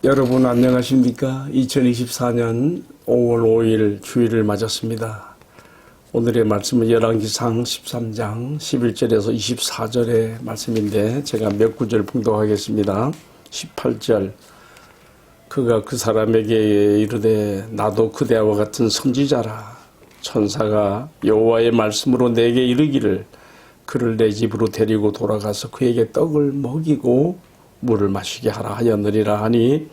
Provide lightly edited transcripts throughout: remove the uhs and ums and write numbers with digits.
여러분 안녕하십니까? 2024년 5월 5일 주일을 맞았습니다. 오늘의 말씀은 열왕기상 13장 11절에서 24절의 말씀인데 제가 몇 구절 봉독하겠습니다. 18절 그가 그 사람에게 이르되 나도 그대와 같은 선지자라. 천사가 여호와의 말씀으로 내게 이르기를 그를 내 집으로 데리고 돌아가서 그에게 떡을 먹이고 물을 마시게 하라 하였느니라 하니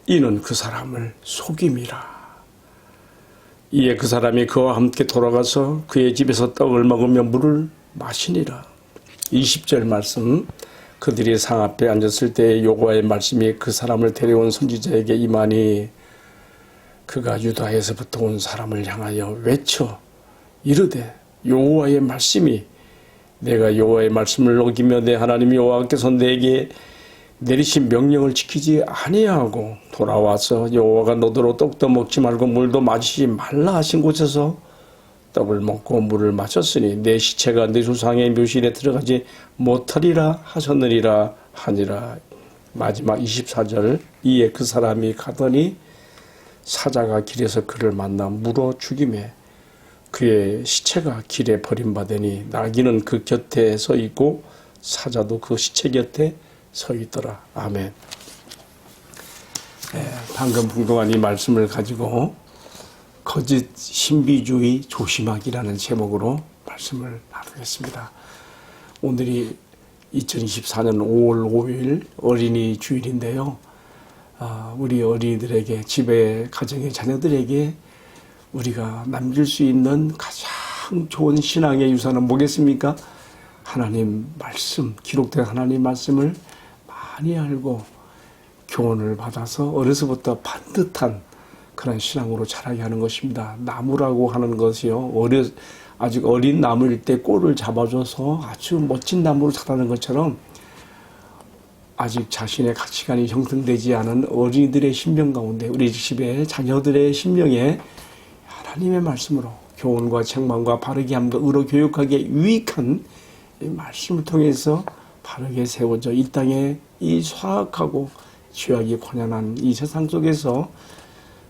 이는 그 사람을 속임이라. 이에 그 사람이 그와 함께 돌아가서 그의 집에서 떡을 먹으며 물을 마시니라. 20절 말씀 그들이 상 앞에 앉았을 때 여호와의 말씀이 그 사람을 데려온 선지자에게 임하니 그가 유다에서부터 온 사람을 향하여 외쳐 이르되 여호와의 말씀이 내가 여호와의 말씀을 어기며 내 하나님 여호와께서 내게 내리신 명령을 지키지 아니하고 돌아와서 여호와가 너더러 떡도 먹지 말고 물도 마시지 말라 하신 곳에서 떡을 먹고 물을 마셨으니 내 시체가 내 조상의 묘실에 들어가지 못하리라 하셨느니라 하니라. 마지막 24절 이에 그 사람이 가더니 사자가 길에서 그를 만나 물어 죽이매 그의 시체가 길에 버림받으니 나귀는 그 곁에 서 있고 사자도 그 시체 곁에 서 있더라. 아멘. 방금 봉독한 이 말씀을 가지고 거짓 신비주의 조심하기라는 제목으로 말씀을 나누겠습니다. 오늘이 2024년 5월 5일 어린이 주일인데요. 우리 어린이들에게 집에 가정의 자녀들에게 우리가 남길 수 있는 가장 좋은 신앙의 유산은 뭐겠습니까? 하나님 말씀, 기록된 하나님 말씀을 많이 알고 교훈을 받아서 어려서부터 반듯한 그런 신앙으로 자라게 하는 것입니다. 나무라고 하는 것이요. 아직 어린 나무일 때 꼴을 잡아줘서 아주 멋진 나무로 자라는 것처럼 아직 자신의 가치관이 형성되지 않은 어린이들의 심령 가운데 우리 집의 자녀들의 심령에 하나님의 말씀으로 교훈과 책망과 바르게 함과 의로 교육하기에 유익한 이 말씀을 통해서 바르게 세워져 이 땅에 이 사악하고 죄악이 고난한 이 세상 속에서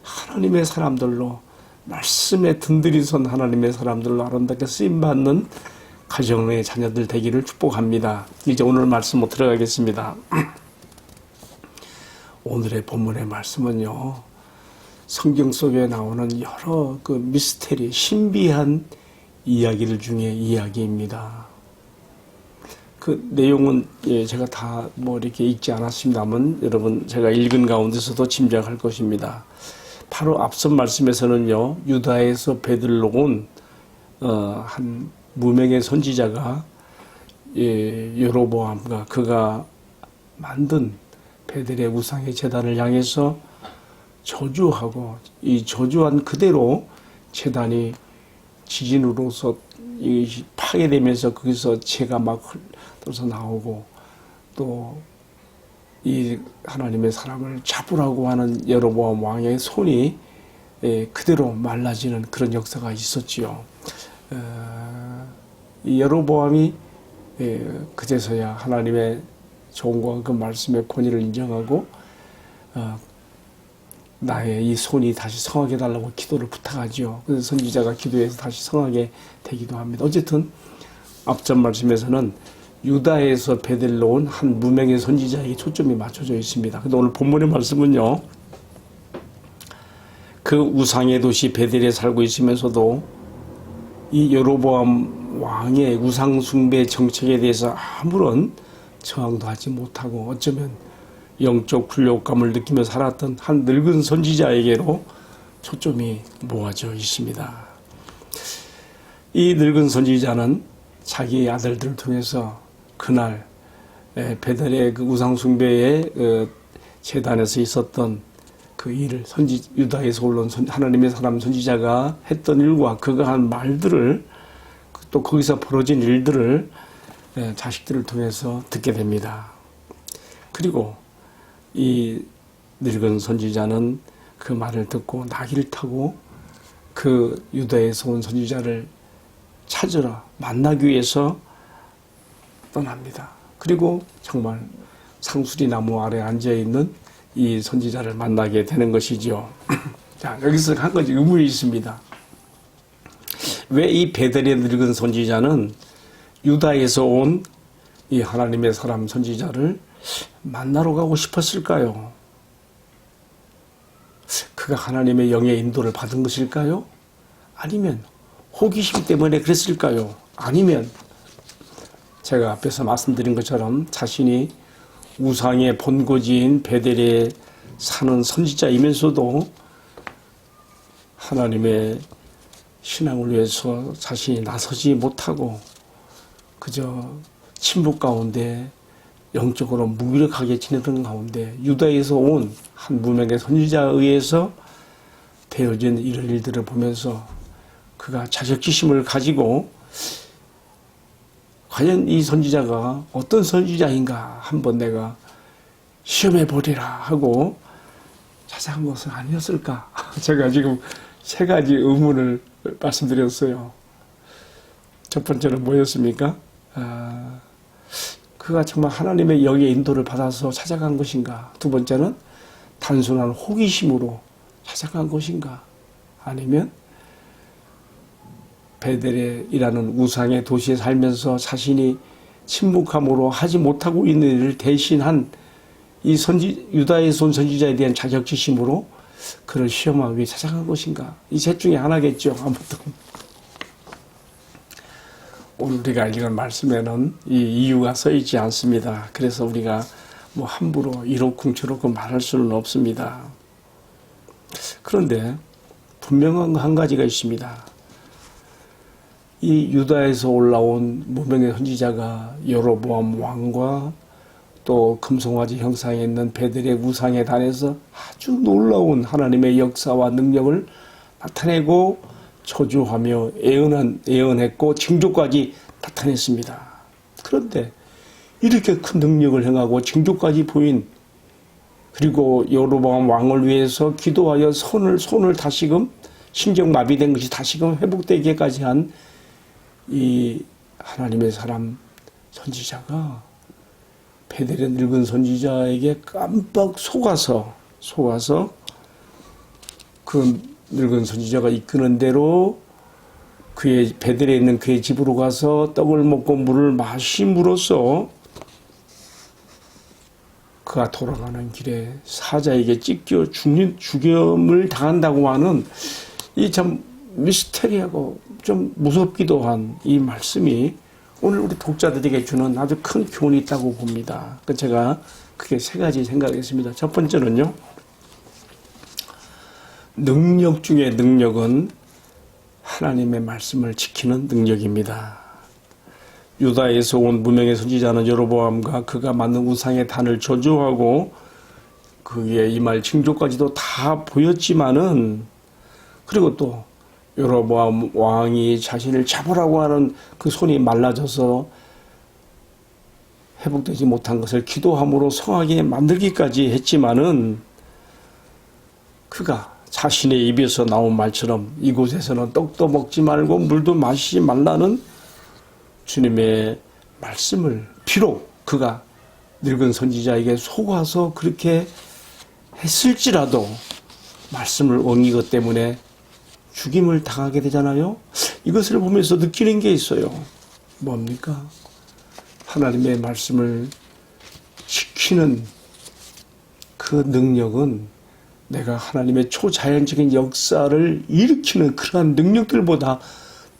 하나님의 사람들로 말씀에 든든히 선 하나님의 사람들로 아름답게 쓰임받는 가정의 자녀들 되기를 축복합니다. 이제 오늘 말씀으로 들어가겠습니다. 오늘의 본문의 말씀은요. 성경 속에 나오는 여러 그 미스테리, 신비한 이야기들 중에 이야기입니다. 그 내용은 제가 다 이렇게 읽지 않았습니다만 여러분 제가 읽은 가운데서도 짐작할 것입니다. 바로 앞선 말씀에서는요, 유다에서 베들로 온 한 무명의 선지자가 여로보암과 그가 만든 베들의 우상의 제단을 향해서 저주하고 이 저주한 그대로 제단이 지진으로서 파괴되면서 거기서 재가 막 흘러서 나오고 또 이 하나님의 사람을 잡으라고 하는 여로보암 왕의 손이 그대로 말라지는 그런 역사가 있었지요. 이 여로보암이 그제서야 하나님의 종과 그 말씀의 권위를 인정하고 나의 이 손이 다시 성하게 달라고 기도를 부탁하지요. 그래서 선지자가 기도해서 다시 성하게 되기도 합니다. 어쨌든 앞전 말씀에서는 유다에서 베들로 온 한 무명의 선지자에게 초점이 맞춰져 있습니다. 근데 오늘 본문의 말씀은요. 그 우상의 도시 베델에 살고 있으면서도 이 여로보암 왕의 우상 숭배 정책에 대해서 아무런 저항도 하지 못하고 어쩌면 영적 굴욕감을 느끼며 살았던 한 늙은 선지자에게로 초점이 모아져 있습니다. 이 늙은 선지자는 자기의 아들들을 통해서 그날 베델의 그 우상 숭배의 제단에서 있었던 그 일을 유다에서 올라온 하나님의 사람 선지자가 했던 일과 그가 한 말들을 또 거기서 벌어진 일들을 자식들을 통해서 듣게 됩니다. 그리고 이 늙은 선지자는 그 말을 듣고 나귀를 타고 그 유다에서 온 선지자를 찾으러 만나기 위해서 떠납니다. 그리고 정말 상수리 나무 아래 앉아있는 이 선지자를 만나게 되는 것이죠. 자, 여기서 한 가지 의문이 있습니다. 왜 이 베델의 늙은 선지자는 유다에서 온 이 하나님의 사람 선지자를 만나러 가고 싶었을까요? 그가 하나님의 영의 인도를 받은 것일까요? 아니면 호기심 때문에 그랬을까요? 아니면 제가 앞에서 말씀드린 것처럼 자신이 우상의 본거지인 베델에 사는 선지자이면서도 하나님의 신앙을 위해서 자신이 나서지 못하고 그저 침묵 가운데 영적으로 무기력하게 지내던 가운데 유다에서 온 한 무명의 선지자에 의해서 되어진 이런 일들을 보면서 그가 자격지심을 가지고 과연 이 선지자가 어떤 선지자인가 한번 내가 시험해 보리라 하고 찾아간 것은 아니었을까? 제가 지금 세 가지 의문을 말씀드렸어요. 첫 번째는 뭐였습니까? 그가 정말 하나님의 영의 인도를 받아서 찾아간 것인가? 두 번째는 단순한 호기심으로 찾아간 것인가? 아니면 베델이라는 우상의 도시에 살면서 자신이 침묵함으로 하지 못하고 있는 일을 대신한 이 유다에서 온 선지자에 대한 자격지심으로 그를 시험하기 위해 찾아간 것인가? 이 셋 중에 하나겠죠. 아무튼 오늘 우리가 읽은 말씀에는 이 이유가 써 있지 않습니다. 그래서 우리가 뭐 함부로 이러쿵저러쿵 말할 수는 없습니다. 그런데 분명한 한 가지가 있습니다. 이 유다에서 올라온 무명의 선지자가 여로보암 왕과 또 금송아지 형상에 있는 베델의 우상에 단해서 아주 놀라운 하나님의 역사와 능력을 나타내고 저주하며 예언했고 징조까지 나타냈습니다. 그런데 이렇게 큰 능력을 행하고 징조까지 보인 그리고 여로보암 왕을 위해서 기도하여 손을 다시금 신경마비된 것이 다시금 회복되기까지 한 이 하나님의 사람 선지자가 베델의 늙은 선지자에게 깜빡 속아서 그 늙은 선지자가 이끄는 대로 그의 베델에 있는 그의 집으로 가서 떡을 먹고 물을 마심으로써 그가 돌아가는 길에 사자에게 찢겨 죽임을 당한다고 하는 이 참 미스테리하고 좀 무섭기도 한 이 말씀이 오늘 우리 독자들에게 주는 아주 큰 교훈이 있다고 봅니다. 제가 크게 세 가지 생각했습니다. 첫 번째는요. 능력 중에 능력은 하나님의 말씀을 지키는 능력입니다. 유다에서 온 무명의 선지자는 여로보암과 그가 만든 우상의 단을 저주하고 그에 임할 징조까지도 다 보였지만은 그리고 또 여로보암 왕이 자신을 잡으라고 하는 그 손이 말라져서 회복되지 못한 것을 기도함으로 성하게 만들기까지 했지만은 그가 자신의 입에서 나온 말처럼 이곳에서는 떡도 먹지 말고 물도 마시지 말라는 주님의 말씀을 비록 그가 늙은 선지자에게 속아서 그렇게 했을지라도 말씀을 어긴 것 때문에 죽임을 당하게 되잖아요. 이것을 보면서 느끼는 게 있어요. 뭡니까? 하나님의 말씀을 지키는 그 능력은 내가 하나님의 초자연적인 역사를 일으키는 그러한 능력들보다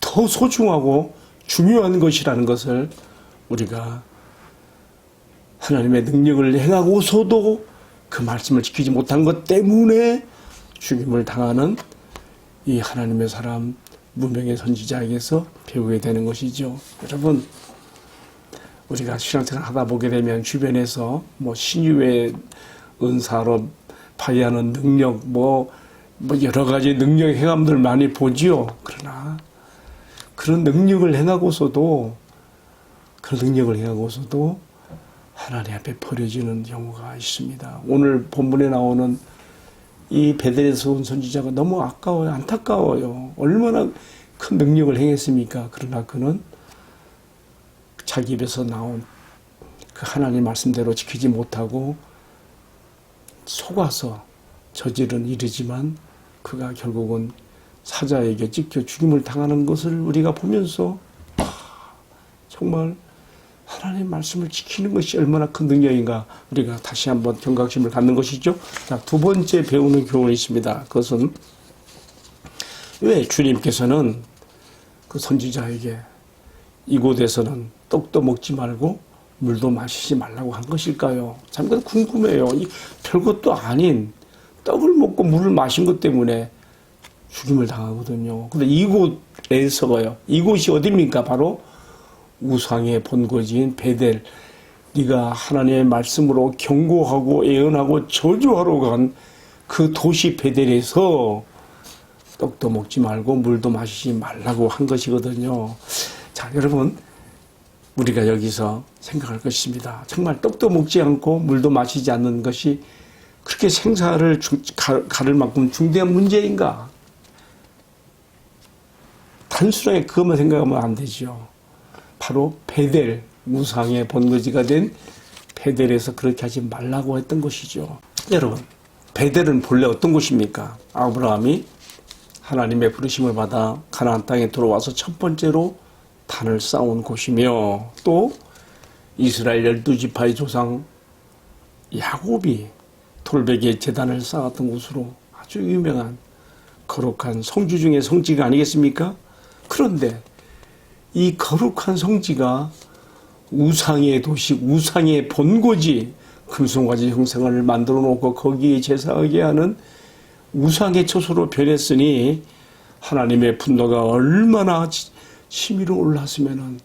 더 소중하고 중요한 것이라는 것을 우리가 하나님의 능력을 행하고서도 그 말씀을 지키지 못한 것 때문에 죽임을 당하는 이 하나님의 사람 무명의 선지자에게서 배우게 되는 것이죠. 여러분, 우리가 신앙생활 하다 보게 되면 주변에서 뭐 신유의 은사로 발휘하는 능력, 뭐 여러 가지 능력 행함들 많이 보지요. 그러나 그런 능력을 행하고서도 하나님 앞에 버려지는 경우가 있습니다. 오늘 본문에 나오는 이 베델에서 온 선지자가 너무 아까워요. 안타까워요. 얼마나 큰 능력을 행했습니까? 그러나 그는 자기 입에서 나온 그 하나님 말씀대로 지키지 못하고 속아서 저지른 일이지만 그가 결국은 사자에게 찢겨 죽임을 당하는 것을 우리가 보면서 정말 하나님의 말씀을 지키는 것이 얼마나 큰 능력인가 우리가 다시 한번 경각심을 갖는 것이죠. 자, 두 번째 배우는 교훈이 있습니다. 그것은 왜 주님께서는 그 선지자에게 이곳에서는 떡도 먹지 말고 물도 마시지 말라고 한 것일까요? 참 궁금해요. 별것도 아닌 떡을 먹고 물을 마신 것 때문에 죽임을 당하거든요. 근데 이곳에서가요. 이곳이 어디입니까? 바로 우상의 본거지인 베델. 네가 하나님의 말씀으로 경고하고 예언하고 저주하러 간 그 도시 베델에서 떡도 먹지 말고 물도 마시지 말라고 한 것이거든요. 자, 여러분, 우리가 여기서 생각할 것입니다. 정말 떡도 먹지 않고 물도 마시지 않는 것이 그렇게 생사를 가를 만큼 중대한 문제인가? 단순하게 그것만 생각하면 안 되죠. 바로 베델, 우상의 본거지가 된 베델에서 그렇게 하지 말라고 했던 것이죠. 여러분, 베델은 본래 어떤 곳입니까? 아브라함이 하나님의 부르심을 받아 가나안 땅에 들어와서 첫 번째로 단을 쌓은 곳이며, 또 이스라엘 12지파의 조상 야곱이 돌베개에 제단을 쌓았던 곳으로 아주 유명한 거룩한 성지 중의 성지가 아니겠습니까? 그런데 이 거룩한 성지가 우상의 도시, 우상의 본고지, 금송아지 형상을 만들어 놓고 거기에 제사하게 하는 우상의 처소로 변했으니 하나님의 분노가 얼마나 치밀어 올랐으면은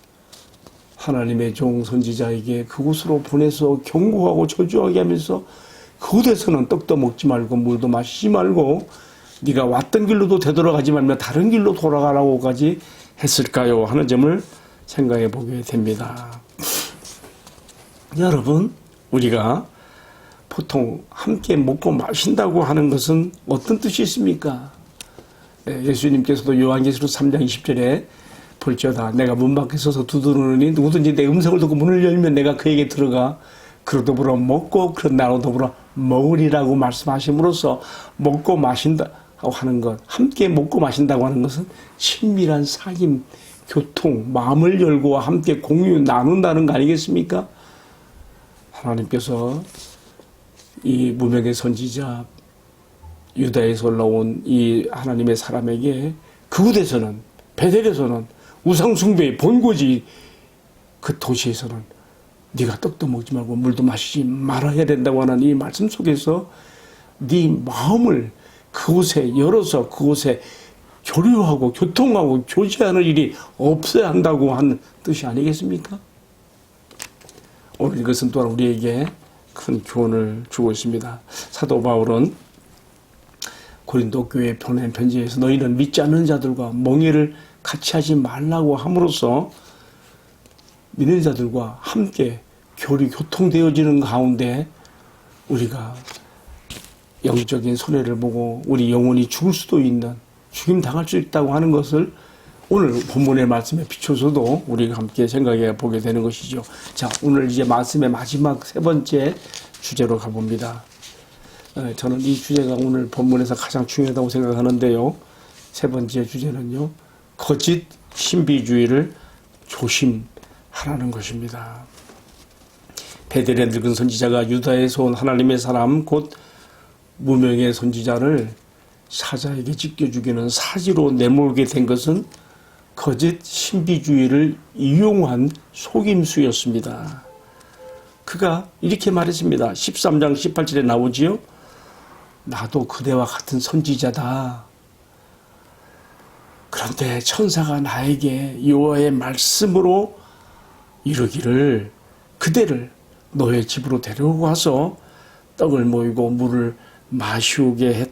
하나님의 종 선지자에게 그곳으로 보내서 경고하고 저주하게 하면서 그곳에서는 떡도 먹지 말고 물도 마시지 말고 네가 왔던 길로도 되돌아가지 말며 다른 길로 돌아가라고까지 했을까요? 하는 점을 생각해 보게 됩니다. 여러분, 우리가 보통 함께 먹고 마신다고 하는 것은 어떤 뜻이 있습니까? 예수님께서도 요한계시록 3장 20절에 볼지어다 내가 문 밖에 서서 두드리니 누구든지 내 음성을 듣고 문을 열면 내가 그에게 들어가 그로 더불어 먹고 그런 나로 더불어 먹으리라고 말씀하심으로써 먹고 마신다고 하는 것, 함께 먹고 마신다고 하는 것은 친밀한 사귐, 교통, 마음을 열고 함께 공유 나눈다는 거 아니겠습니까? 하나님께서 이 무명의 선지자 유다에서 올라온 이 하나님의 사람에게 그곳에서는, 베델에서는 우상숭배의 본고지 그 도시에서는 네가 떡도 먹지 말고 물도 마시지 말아야 된다고 하는 이 말씀 속에서 네 마음을 그곳에 열어서 그곳에 교류하고 교통하고 교제하는 일이 없어야 한다고 하는 뜻이 아니겠습니까? 오늘 이것은 또한 우리에게 큰 교훈을 주고 있습니다. 사도 바울은 고린도 교회에 보낸 편지에서 너희는 믿지 않는 자들과 멍에를 같이 하지 말라고 함으로써 믿는 자들과 함께 교통되어지는 가운데 우리가 영적인 손해를 보고 우리 영혼이 죽을 수도 있는, 죽임 당할 수 있다고 하는 것을 오늘 본문의 말씀에 비춰서도 우리가 함께 생각해 보게 되는 것이죠. 자, 오늘 이제 말씀의 마지막 세 번째 주제로 가봅니다. 저는 이 주제가 오늘 본문에서 가장 중요하다고 생각하는데요. 세 번째 주제는요, 거짓 신비주의를 조심하라는 것입니다. 베델의 늙은 선지자가 유다에서 온 하나님의 사람 곧 무명의 선지자를 사자에게 찢겨 죽이는 사지로 내몰게 된 것은 거짓 신비주의를 이용한 속임수였습니다. 그가 이렇게 말했습니다. 13장 18절에 나오지요. 나도 그대와 같은 선지자다. 그런데 천사가 나에게 여호와의 말씀으로 이르기를 그대를 너의 집으로 데려오고 와서 떡을 모이고 물을 마시우게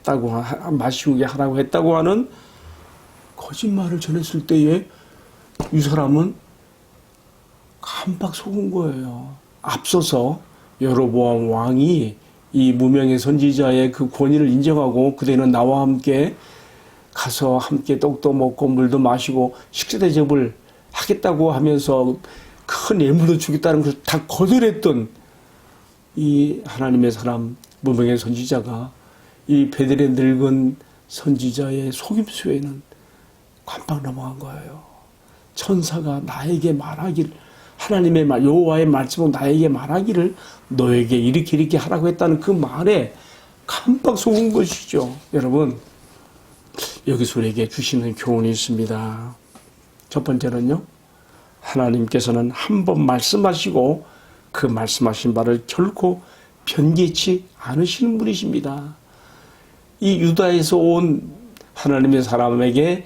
하라고 했다고 하는 거짓말을 전했을 때에 이 사람은 깜빡 속은 거예요. 앞서서 여로보암 왕이 이 무명의 선지자의 그 권위를 인정하고 그대는 나와 함께 가서 함께 떡도 먹고 물도 마시고 식사 대접을 하겠다고 하면서 큰 예물도 주겠다는 것을 다 거절했던 이 하나님의 사람 무명의 선지자가 이 베델의 늙은 선지자의 속임수에는 깜빡 넘어간 거예요. 천사가 나에게 말하기를, 하나님의 말, 여호와의 말씀으로 나에게 말하기를 너에게 이렇게 하라고 했다는 그 말에 깜빡 속은 것이죠. 여러분, 여기서 우리에게 주시는 교훈이 있습니다. 첫 번째는요, 하나님께서는 한 번 말씀하시고 그 말씀하신 바를 결코 변개치 않으시는 분이십니다. 이 유다에서 온 하나님의 사람에게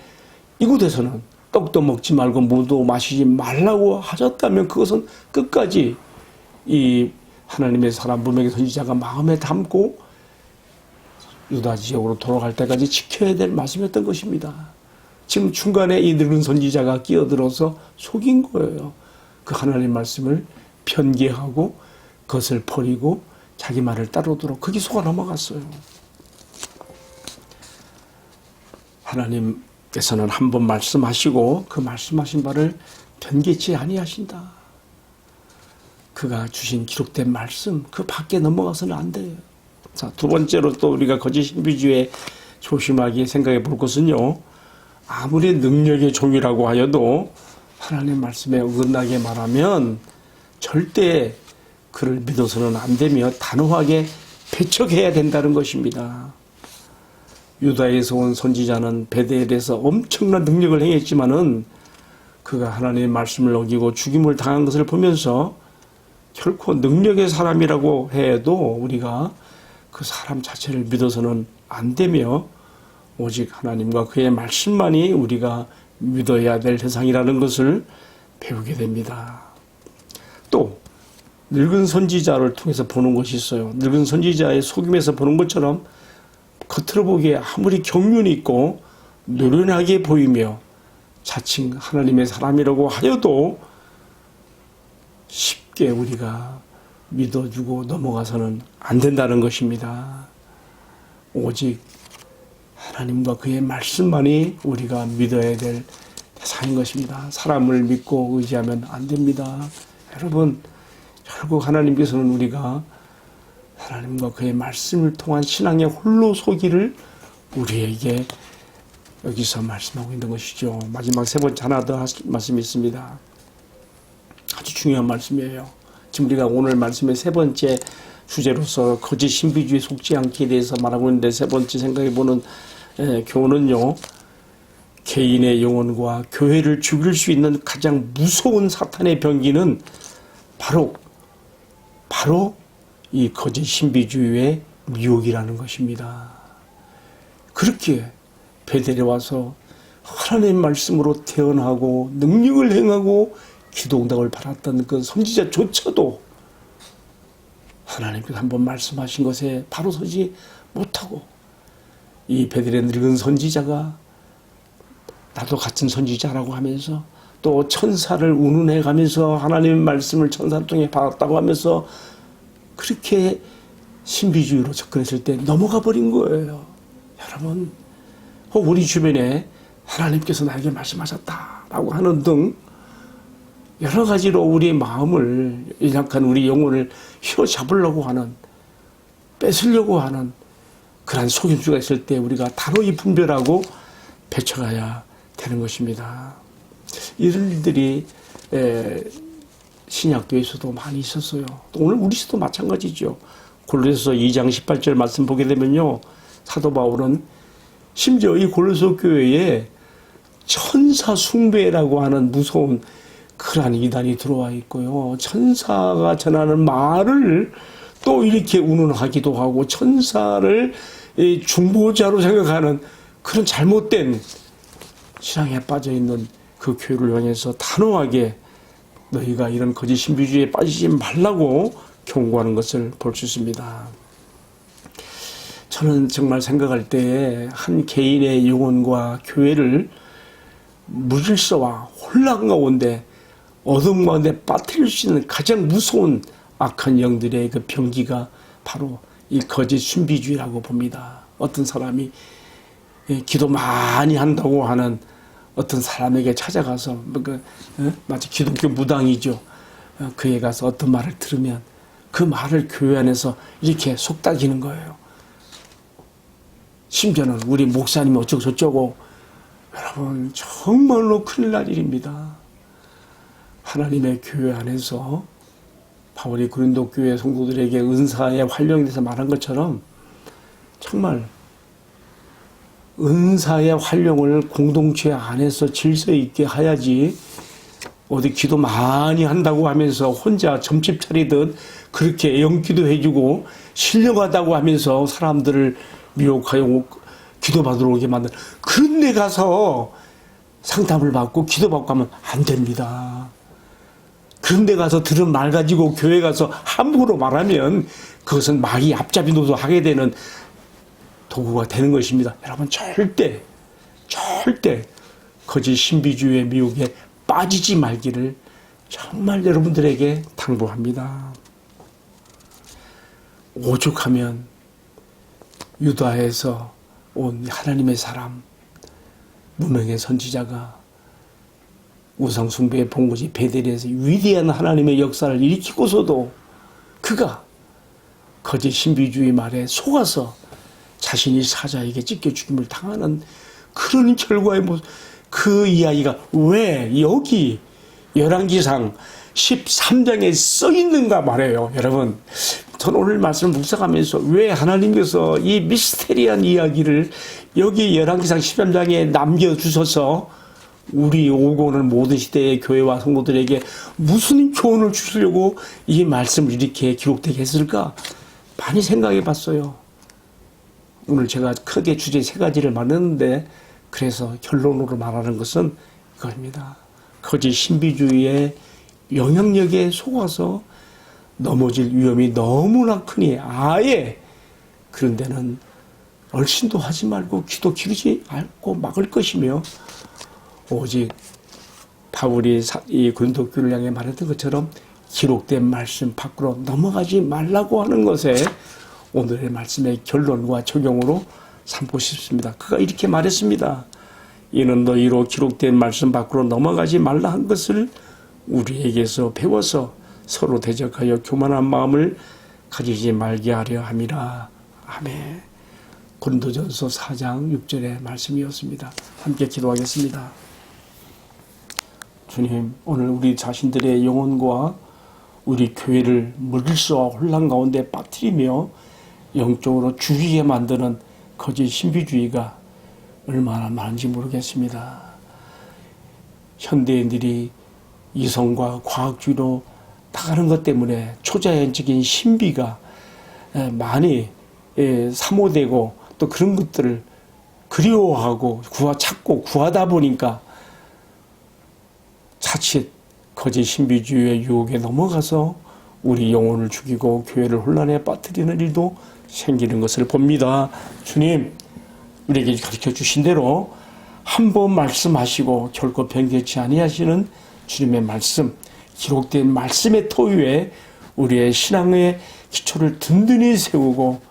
이곳에서는 떡도 먹지 말고 물도 마시지 말라고 하셨다면 그것은 끝까지 이 하나님의 사람 무명의 선지자가 마음에 담고 유다 지역으로 돌아갈 때까지 지켜야 될 말씀이었던 것입니다. 지금 중간에 이 늙은 선지자가 끼어들어서 속인 거예요. 그 하나님 말씀을 변개하고 그것을 버리고 자기 말을 따르도록 거기 속아 넘어갔어요. 하나님께서는 한 번 말씀하시고 그 말씀하신 바를 변개치 아니하신다. 그가 주신 기록된 말씀 그 밖에 넘어가서는 안 돼요. 자, 두 번째로 또 우리가 거짓 신비주의에 조심하게 생각해 볼 것은요, 아무리 능력의 종이라고 하여도 하나님 말씀에 어긋나게 말하면 절대 그를 믿어서는 안 되며 단호하게 배척해야 된다는 것입니다. 유다에서 온 선지자는 베델에서 엄청난 능력을 행했지만은 그가 하나님의 말씀을 어기고 죽임을 당한 것을 보면서 결코 능력의 사람이라고 해도 우리가 그 사람 자체를 믿어서는 안 되며 오직 하나님과 그의 말씀만이 우리가 믿어야 될 대상이라는 것을 배우게 됩니다. 또 늙은 선지자를 통해서 보는 것이 있어요. 늙은 선지자의 속임에서 보는 것처럼 겉으로 보기에 아무리 경륜이 있고 노련하게 보이며 자칭 하나님의 사람이라고 하여도 쉽게 우리가 믿어주고 넘어가서는 안 된다는 것입니다. 오직 하나님과 그의 말씀만이 우리가 믿어야 될 대상인 것입니다. 사람을 믿고 의지하면 안 됩니다. 여러분, 결국 하나님께서는 우리가 하나님과 그의 말씀을 통한 신앙의 홀로 서기를 우리에게 여기서 말씀하고 있는 것이죠. 마지막 세 번째 하나 더 말씀이 있습니다. 아주 중요한 말씀이에요. 지금 우리가 오늘 말씀의 세 번째 주제로서 거짓 신비주의에 속지 않기에 대해서 말하고 있는데, 세 번째 생각해보는 교훈은요, 개인의 영혼과 교회를 죽일 수 있는 가장 무서운 사탄의 병기는 바로 이 거짓 신비주의의 미혹이라는 것입니다. 그렇게 베델에 와서 하나님의 말씀으로 태어나고 능력을 행하고 기도응답을 받았던 그 선지자조차도 하나님께서 한번 말씀하신 것에 바로 서지 못하고 이 베델의 늙은 선지자가 나도 같은 선지자라고 하면서 또 천사를 운운해 가면서 하나님의 말씀을 천사를 통해 받았다고 하면서 그렇게 신비주의로 접근했을 때 넘어가 버린 거예요. 여러분, 우리 주변에 하나님께서 나에게 말씀하셨다라고 하는 등 여러 가지로 우리의 마음을, 약간 우리 영혼을 휘어잡으려고 하는, 뺏으려고 하는 그러한 속임수가 있을 때 우리가 단호히 분별하고 배척해야 되는 것입니다. 이런 일들이 신약교에서도 많이 있었어요. 또 오늘 우리서도 마찬가지죠. 골로새서 2장 18절 말씀 보게 되면요, 사도 바울은 심지어 이 골로새 교회에 천사 숭배라고 하는 무서운 그러한 이단이 들어와 있고요, 천사가 전하는 말을 또 이렇게 운운하기도 하고 천사를 중보자로 생각하는 그런 잘못된 신앙에 빠져있는 그 교회를 향해서 단호하게 너희가 이런 거짓 신비주의에 빠지지 말라고 경고하는 것을 볼 수 있습니다. 저는 정말 생각할 때에 한 개인의 영혼과 교회를 무질서와 혼란 가운데 어둠 가운데 빠뜨릴 수 있는 가장 무서운 악한 영들의 그 병기가 바로 이 거짓 신비주의라고 봅니다. 어떤 사람이 기도 많이 한다고 하는 어떤 사람에게 찾아가서 마치 기독교 무당이죠. 그에 가서 어떤 말을 들으면 그 말을 교회 안에서 이렇게 속닥이는 거예요. 심지어는 우리 목사님이 어쩌고 저쩌고. 여러분 정말로 큰일 날 일입니다. 하나님의 교회 안에서 바울이 고린도 교회 성도들에게 은사의 활용에 대해서 말한 것처럼 정말 은사의 활용을 공동체 안에서 질서 있게 해야지 어디 기도 많이 한다고 하면서 혼자 점집 차리듯 그렇게 애용기도 해주고 신령하다고 하면서 사람들을 미혹하여 기도받으러 오게 만든 그런 데 가서 상담을 받고 기도받고 하면 안 됩니다. 그런 데 가서 들은 말 가지고 교회 가서 함부로 말하면 그것은 말이 앞잡이 노도하게 되는 도구가 되는 것입니다. 여러분 절대 거짓 신비주의의 미혹에 빠지지 말기를 정말 여러분들에게 당부합니다. 오죽하면 유다에서 온 하나님의 사람, 무명의 선지자가 우상 숭배의 본거지 베델에서 위대한 하나님의 역사를 일으키고서도 그가 거짓 신비주의 말에 속아서 자신이 사자에게 찢겨 죽임을 당하는 그런 결과의 그 이야기가 왜 여기 열왕기상 13장에 써 있는가 말해요. 여러분, 저는 오늘 말씀을 묵상하면서 왜 하나님께서 이 미스테리한 이야기를 여기 열왕기상 13장에 남겨주셔서 우리 오고 오는 모든 시대의 교회와 성도들에게 무슨 교훈을 주시려고 이 말씀을 이렇게 기록되게 했을까? 많이 생각해 봤어요. 오늘 제가 크게 주제 3가지를 말했는데 그래서 결론으로 말하는 것은 이겁니다. 거짓 신비주의의 영향력에 속아서 넘어질 위험이 너무나 크니 아예 그런 데는 얼씬도 하지 말고 기도 기르지 않고 막을 것이며 오직 바울이 이 고린도 교회를 향해 말했던 것처럼 기록된 말씀 밖으로 넘어가지 말라고 하는 것에 오늘의 말씀의 결론과 적용으로 삼고 싶습니다. 그가 이렇게 말했습니다. 이는 너희로 기록된 말씀 밖으로 넘어가지 말라 한 것을 우리에게서 배워서 서로 대적하여 교만한 마음을 가지지 말게 하려 함이라. 아멘. 고린도전서 4장 6절의 말씀이었습니다. 함께 기도하겠습니다. 주님, 오늘 우리 자신들의 영혼과 우리 교회를 물질서와 혼란 가운데 빠뜨리며 영적으로 죽이게 만드는 거짓 신비주의가 얼마나 많은지 모르겠습니다. 현대인들이 이성과 과학주의로 나가는 것 때문에 초자연적인 신비가 많이 사모되고 또 그런 것들을 그리워하고 찾고 구하다 보니까 자칫 거짓 신비주의의 유혹에 넘어가서 우리 영혼을 죽이고 교회를 혼란에 빠뜨리는 일도 생기는 것을 봅니다. 주님, 우리에게 가르쳐 주신 대로 한 번 말씀하시고 결코 변개치 아니하시는 주님의 말씀, 기록된 말씀의 토 위에 우리의 신앙의 기초를 든든히 세우고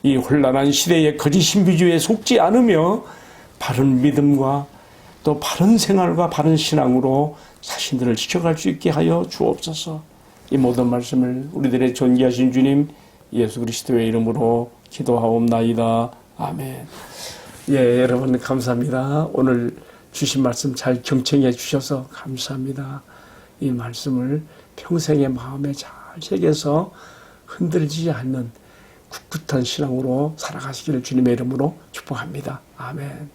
이 혼란한 시대의 거짓 신비주의에 속지 않으며 바른 믿음과 또 바른 생활과 바른 신앙으로 자신들을 지켜갈 수 있게 하여 주옵소서. 이 모든 말씀을 우리들의 존귀하신 주님 예수 그리스도의 이름으로 기도하옵나이다. 아멘. 예, 여러분 감사합니다. 오늘 주신 말씀 잘 경청해 주셔서 감사합니다. 이 말씀을 평생의 마음에 잘 새겨서 흔들리지 않는 굳굳한 신앙으로 살아가시기를 주님의 이름으로 축복합니다. 아멘.